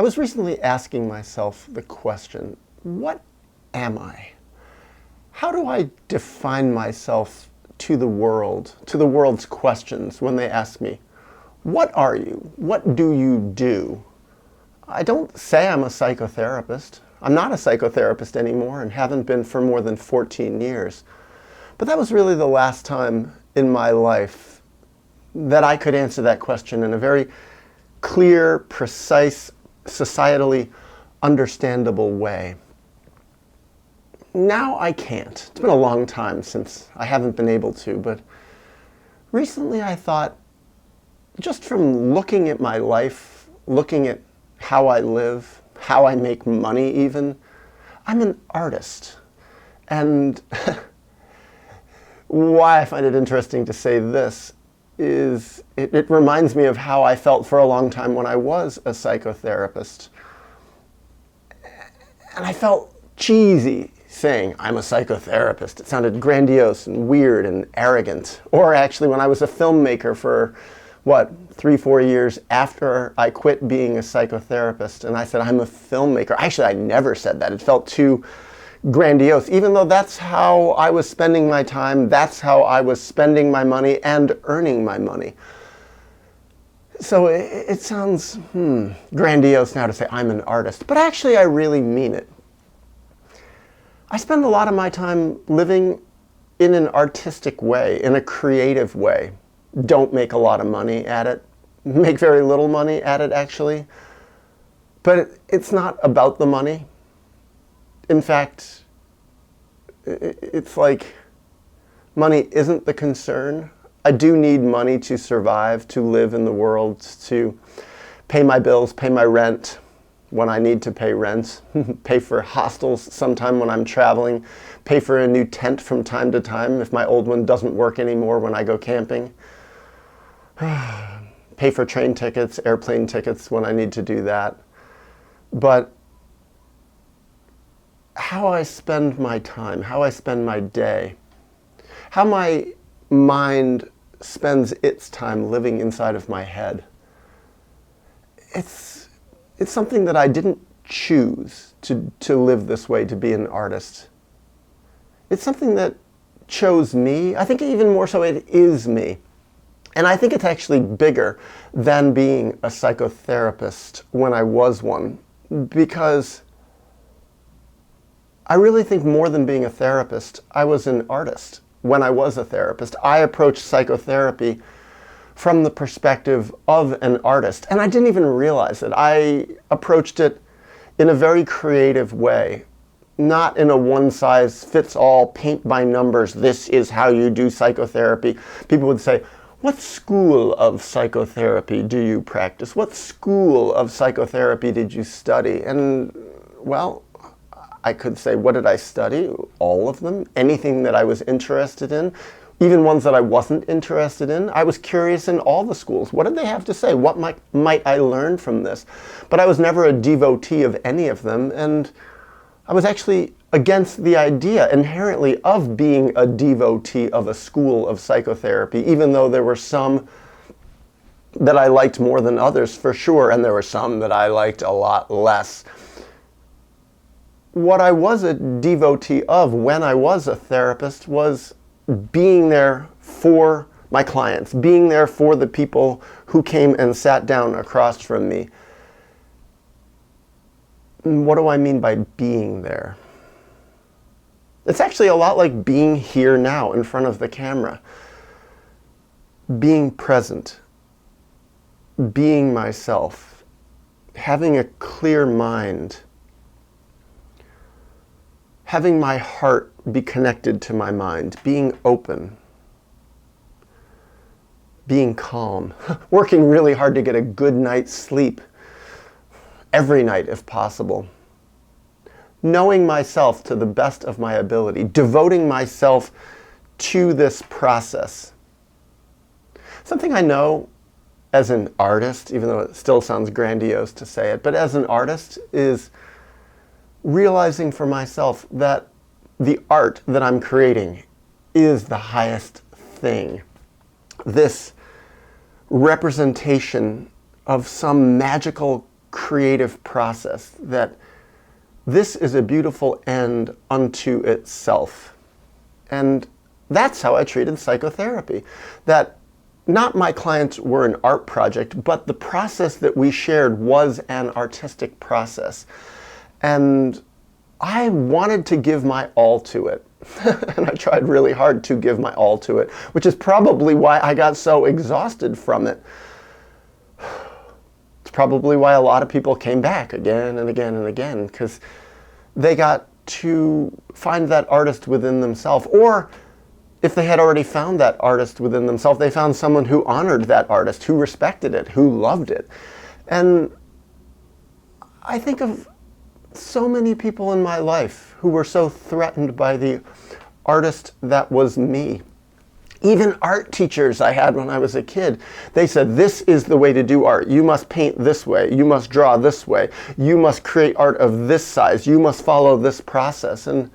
I was recently asking myself the question, what am I? How do I define myself to the world's questions when they ask me, what are you? What do you do? I don't say I'm a psychotherapist. I'm not a psychotherapist anymore and haven't been for more than 14 years. But that was really the last time in my life that I could answer that question in a very clear, precise, societally understandable way. Now I can't. It's been a long time since I haven't been able to, but recently I thought, just from looking at my life, looking at how I live, how I make money even, I'm an artist. And why I find it interesting to say this is it reminds me of how I felt for a long time when I was a psychotherapist. And I felt cheesy saying I'm a psychotherapist. It sounded grandiose and weird and arrogant. Or actually, when I was a filmmaker for 3-4 years after I quit being a psychotherapist, and I said I'm a filmmaker. Actually, I never said that. It felt too grandiose, even though that's how I was spending my time, that's how I was spending my money and earning my money. So it sounds grandiose now to say I'm an artist, but actually I really mean it. I spend a lot of my time living in an artistic way, in a creative way. Don't make a lot of money at it, make very little money at it actually, but it's not about the money. In fact, it's like money isn't the concern. I do need money to survive, to live in the world, to pay my bills, pay my rent when I need to pay rent, pay for hostels sometime when I'm traveling, pay for a new tent from time to time if my old one doesn't work anymore when I go camping, pay for train tickets, airplane tickets when I need to do that. But how I spend my time, how I spend my day, how my mind spends its time living inside of my head. It's something that I didn't choose to live this way, to be an artist. It's something that chose me. I think even more so it is me. And I think it's actually bigger than being a psychotherapist when I was one, because I really think more than being a therapist, I was an artist when I was a therapist. I approached psychotherapy from the perspective of an artist, and I didn't even realize it. I approached it in a very creative way, not in a one-size-fits-all, paint by numbers, this is how you do psychotherapy. People would say, what school of psychotherapy do you practice? What school of psychotherapy did you study? And, well, I could say, what did I study? All of them. Anything that I was interested in. Even ones that I wasn't interested in. I was curious in all the schools. What did they have to say? What might I learn from this? But I was never a devotee of any of them. And I was actually against the idea inherently of being a devotee of a school of psychotherapy, even though there were some that I liked more than others, for sure. And there were some that I liked a lot less. What I was a devotee of when I was a therapist was being there for my clients, being there for the people who came and sat down across from me. And what do I mean by being there? It's actually a lot like being here now in front of the camera. Being present, being myself, having a clear mind, having my heart be connected to my mind, being open, being calm, working really hard to get a good night's sleep, every night if possible, knowing myself to the best of my ability, devoting myself to this process. Something I know as an artist, even though it still sounds grandiose to say it, but as an artist is realizing for myself that the art that I'm creating is the highest thing. This representation of some magical creative process, that this is a beautiful end unto itself. And that's how I treated psychotherapy. That not my clients were an art project, but the process that we shared was an artistic process. And I wanted to give my all to it. And I tried really hard to give my all to it, which is probably why I got so exhausted from it. It's probably why a lot of people came back again and again and again, because they got to find that artist within themselves. Or if they had already found that artist within themselves, they found someone who honored that artist, who respected it, who loved it. And I think of so many people in my life who were so threatened by the artist that was me. Even art teachers I had when I was a kid, they said, this is the way to do art. You must paint this way. You must draw this way. You must create art of this size. You must follow this process. And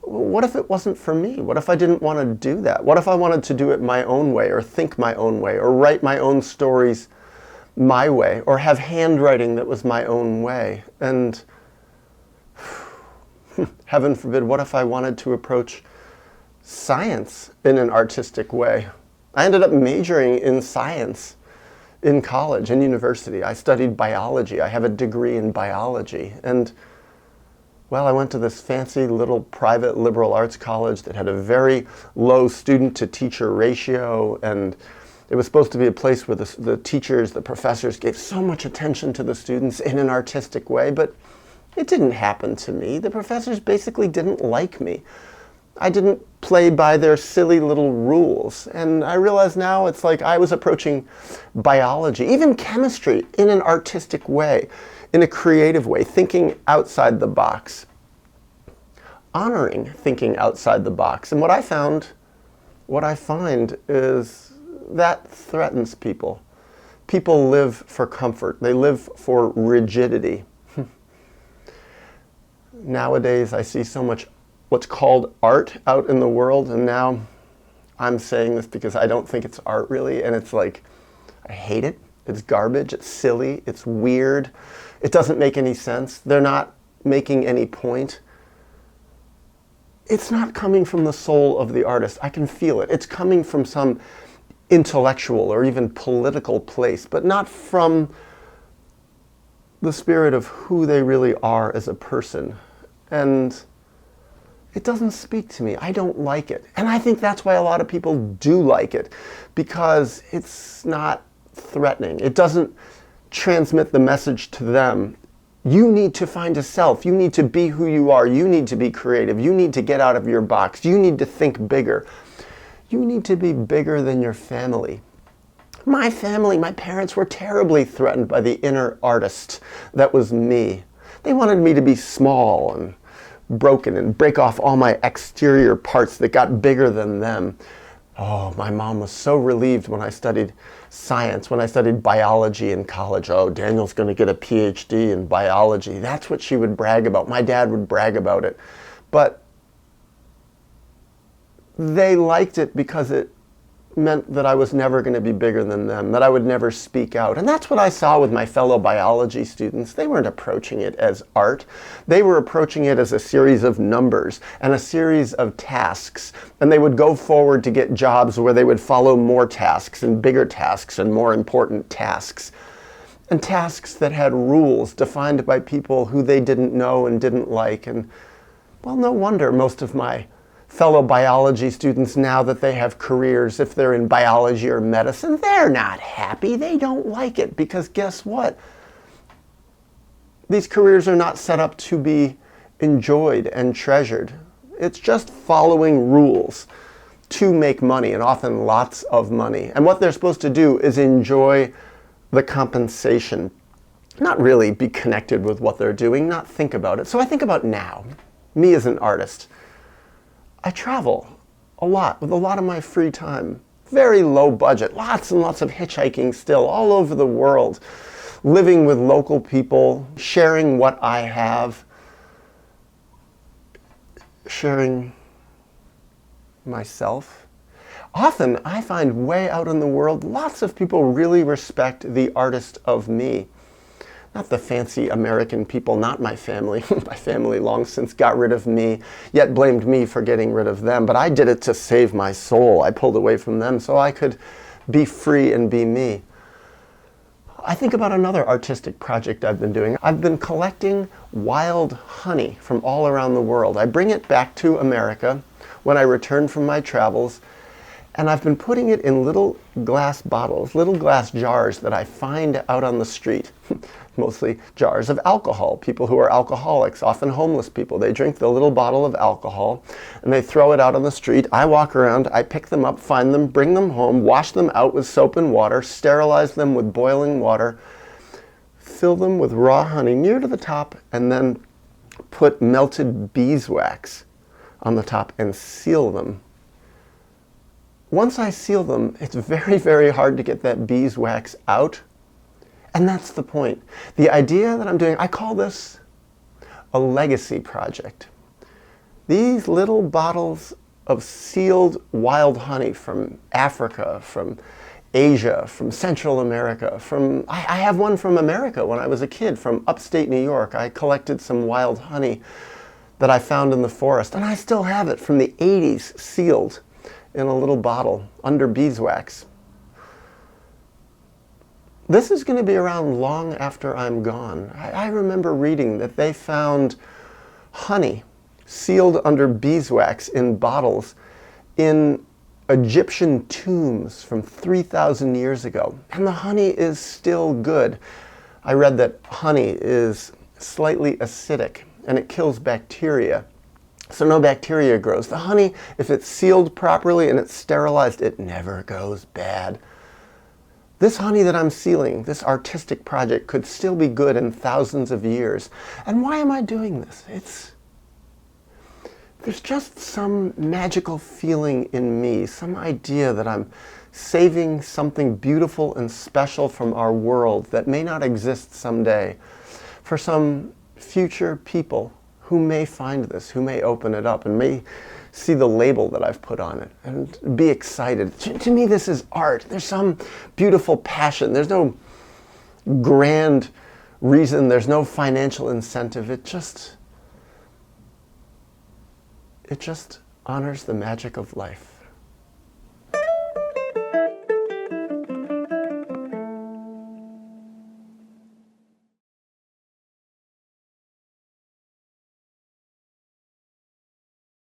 what if it wasn't for me? What if I didn't want to do that? What if I wanted to do it my own way, or think my own way, or write my own stories my way, or have handwriting that was my own way? And heaven forbid, what if I wanted to approach science in an artistic way? I ended up majoring in science in college, in university. I studied biology. I have a degree in biology. And well, I went to this fancy little private liberal arts college that had a very low student-to-teacher ratio, and it was supposed to be a place where the teachers, the professors gave so much attention to the students in an artistic way, but it didn't happen to me. The professors basically didn't like me. I didn't play by their silly little rules. And I realize now it's like I was approaching biology, even chemistry, in an artistic way, in a creative way, thinking outside the box, honoring thinking outside the box. And what I find is that threatens people. People live for comfort. They live for rigidity. Nowadays, I see so much what's called art out in the world, and now I'm saying this because I don't think it's art really, and it's like, I hate it. It's garbage, it's silly, it's weird, it doesn't make any sense. They're not making any point. It's not coming from the soul of the artist. I can feel it. It's coming from some intellectual or even political place, but not from the spirit of who they really are as a person. And it doesn't speak to me. I don't like it. And I think that's why a lot of people do like it, because it's not threatening. It doesn't transmit the message to them. You need to find a self. You need to be who you are. You need to be creative. You need to get out of your box. You need to think bigger. You need to be bigger than your family. My family, my parents were terribly threatened by the inner artist that was me. They wanted me to be small and broken and break off all my exterior parts that got bigger than them. Oh, my mom was so relieved when I studied science, when I studied biology in college. Oh, Daniel's going to get a PhD in biology. That's what she would brag about. My dad would brag about it. But they liked it because it meant that I was never going to be bigger than them, that I would never speak out. And that's what I saw with my fellow biology students. They weren't approaching it as art. They were approaching it as a series of numbers and a series of tasks. And they would go forward to get jobs where they would follow more tasks and bigger tasks and more important tasks. And tasks that had rules defined by people who they didn't know and didn't like. And well, no wonder most of my fellow biology students, now that they have careers, if they're in biology or medicine, they're not happy. They don't like it, because guess what? These careers are not set up to be enjoyed and treasured. It's just following rules to make money, and often lots of money. And what they're supposed to do is enjoy the compensation, not really be connected with what they're doing, not think about it. So I think about now, me as an artist. I travel a lot with a lot of my free time, very low budget, lots and lots of hitchhiking still all over the world, living with local people, sharing what I have, sharing myself. Often I find way out in the world, lots of people really respect the artist of me. not the fancy American people, not my family. My family long since got rid of me, yet blamed me for getting rid of them. But I did it to save my soul. I pulled away from them so I could be free and be me. I think about another artistic project I've been doing. I've been collecting wild honey from all around the world. I bring it back to America when I return from my travels, and I've been putting it in little glass bottles, little glass jars that I find out on the street. Mostly jars of alcohol. People who are alcoholics, often homeless people, they drink the little bottle of alcohol and they throw it out on the street. I walk around, I pick them up, find them, bring them home, wash them out with soap and water, sterilize them with boiling water, fill them with raw honey near to the top, and then put melted beeswax on the top and seal them. Once I seal them, it's very, very hard to get that beeswax out. And that's the point. The idea that I'm doing, I call this a legacy project. These little bottles of sealed wild honey from Africa, from Asia, from Central America, I have one from America when I was a kid, from upstate New York. I collected some wild honey that I found in the forest, and I still have it from the 80s, sealed in a little bottle under beeswax. This is going to be around long after I'm gone. I remember reading that they found honey sealed under beeswax in bottles in Egyptian tombs from 3,000 years ago. And the honey is still good. I read that honey is slightly acidic and it kills bacteria. So no bacteria grows. The honey, if it's sealed properly and it's sterilized, it never goes bad. This honey that I'm sealing, this artistic project, could still be good in thousands of years. And why am I doing this? There's just some magical feeling in me, some idea that I'm saving something beautiful and special from our world that may not exist someday for some future people who may find this, who may open it up and may see the label that I've put on it and be excited. To me, this is art. There's some beautiful passion. There's no grand reason. There's no financial incentive. It just honors the magic of life.